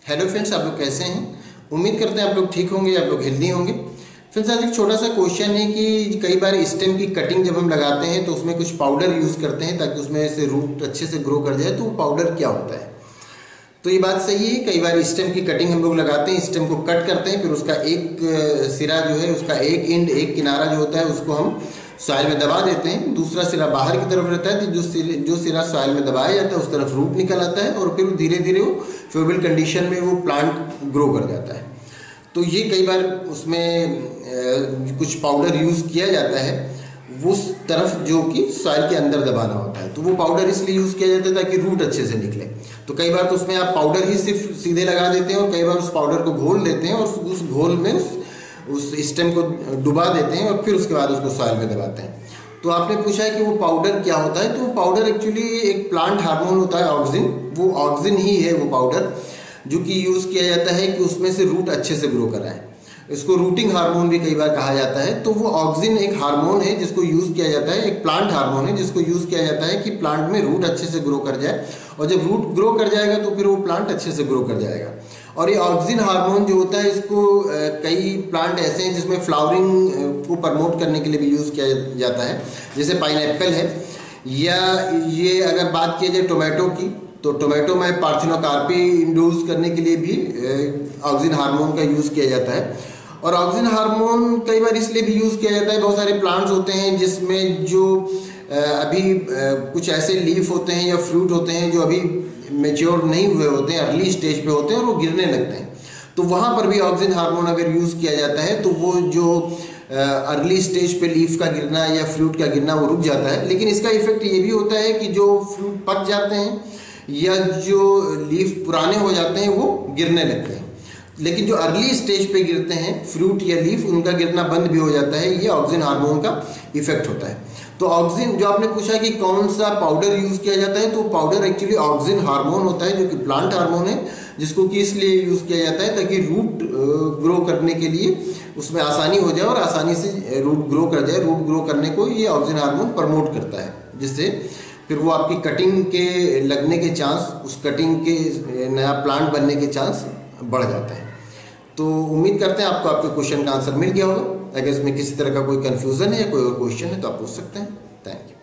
Hello friends, आप लोग कैसे हैं। उम्मीद करते हैं आप लोग ठीक होंगे, आप लोग हेल्दी होंगे। फ्रेंड्स, आज एक छोटा सा क्वेश्चन है कि कई बार स्टेम की कटिंग जब हम लगाते हैं तो उसमें कुछ पाउडर यूज़ करते हैं ताकि उसमें से रूट अच्छे से ग्रो कर जाए। तो वो पाउडर क्या होता है? तो ये बात सही है, कई बार स्टेम की कटिंग हम लोग लगाते हैं, स्टेम को कट करते हैं, फिर उसका एक सिरा जो है, उसका एक एंड, एक किनारा जो होता है उसको हम सॉइल में दबा देते हैं। दूसरा सिरा बाहर की तरफ रहता है, तो जो सिरा सॉइल में दबाया जाता है उस तरफ रूट निकल आता है और फिर धीरे धीरे वो फेवरेबल कंडीशन में वो प्लांट ग्रो कर जाता है। तो ये कई बार उसमें कुछ पाउडर यूज़ किया जाता है उस तरफ जो कि सॉइल के अंदर दबाना होता है। तो वो पाउडर इसलिए यूज़ किया जाता है ताकि रूट अच्छे से निकले। तो कई बार तो उसमें आप पाउडर ही सिर्फ सीधे लगा देते हैं और कई बार उस पाउडर को घोल देते हैं और उस घोल में उस स्टेम को डुबा देते हैं और फिर उसके बाद उसको सॉइल में दबाते हैं। तो आपने पूछा है कि वो पाउडर क्या होता है। तो वो पाउडर एक्चुअली एक प्लांट हार्मोन होता है, ऑक्सिन। वो ऑक्सिन ही है वो पाउडर, जो कि यूज़ किया जाता है कि उसमें से रूट अच्छे से ग्रो कराए। इसको रूटिंग हार्मोन भी कई बार कहा जाता है। तो वो ऑक्सिन एक हार्मोन है जिसको यूज़ किया जाता है, एक प्लांट हार्मोन है जिसको यूज़ किया जाता है कि प्लांट में रूट अच्छे से ग्रो कर जाए। और जब रूट ग्रो कर जाएगा तो फिर वो प्लांट अच्छे से ग्रो कर जाएगा। और ये ऑक्सिन हार्मोन जो होता है, इसको कई प्लांट ऐसे हैं जिसमें फ्लावरिंग को प्रमोट करने के लिए भी यूज़ किया जाता है, जैसे पाइनएप्पल है। या ये अगर बात की जाए टोमेटो की, तो टोमेटो में पार्थिनोकार्पी इंड्यूस करने के लिए भी ऑक्सिन हार्मोन का यूज़ किया जाता है। और ऑक्सिन हार्मोन कई बार इसलिए भी यूज़ किया जाता है, बहुत सारे प्लांट्स होते हैं जिसमें जो अभी कुछ ऐसे लीफ होते हैं या फ्रूट होते हैं जो अभी मेच्योर नहीं हुए होते हैं, अर्ली स्टेज पे होते हैं और वो गिरने लगते हैं। तो वहाँ पर भी ऑक्सिन हार्मोन अगर यूज़ किया जाता है तो वो जो अर्ली स्टेज पे लीफ का गिरना या फ्रूट का गिरना वो रुक जाता है। लेकिन इसका इफेक्ट ये भी होता है कि जो फ्रूट पक जाते हैं या जो लीफ पुराने हो जाते हैं वो गिरने लगते हैं। लेकिन जो अर्ली स्टेज पे गिरते हैं फ्रूट या लीफ, उनका गिरना बंद भी हो जाता है। ये ऑक्सिन हार्मोन का इफेक्ट होता है। तो ऑक्सिन, जो आपने पूछा कि कौन सा पाउडर यूज़ किया जाता है, तो पाउडर एक्चुअली ऑक्सिन हार्मोन होता है जो कि प्लांट हार्मोन है, जिसको कि इसलिए यूज़ किया जाता है ताकि रूट ग्रो करने के लिए उसमें आसानी हो जाए और आसानी से रूट ग्रो कर जाए। रूट ग्रो करने को ये ऑक्सिन हार्मोन प्रमोट करता है, जिससे फिर वो आपकी कटिंग के लगने के चांस, उस कटिंग के नया प्लांट बनने के चांस बढ़ जाते हैं। तो उम्मीद करते हैं आपको आपके क्वेश्चन का आंसर मिल गया होगा। अगर इसमें किसी तरह का कोई कन्फ्यूज़न है या कोई और क्वेश्चन है तो आप पूछ सकते हैं। Thank you.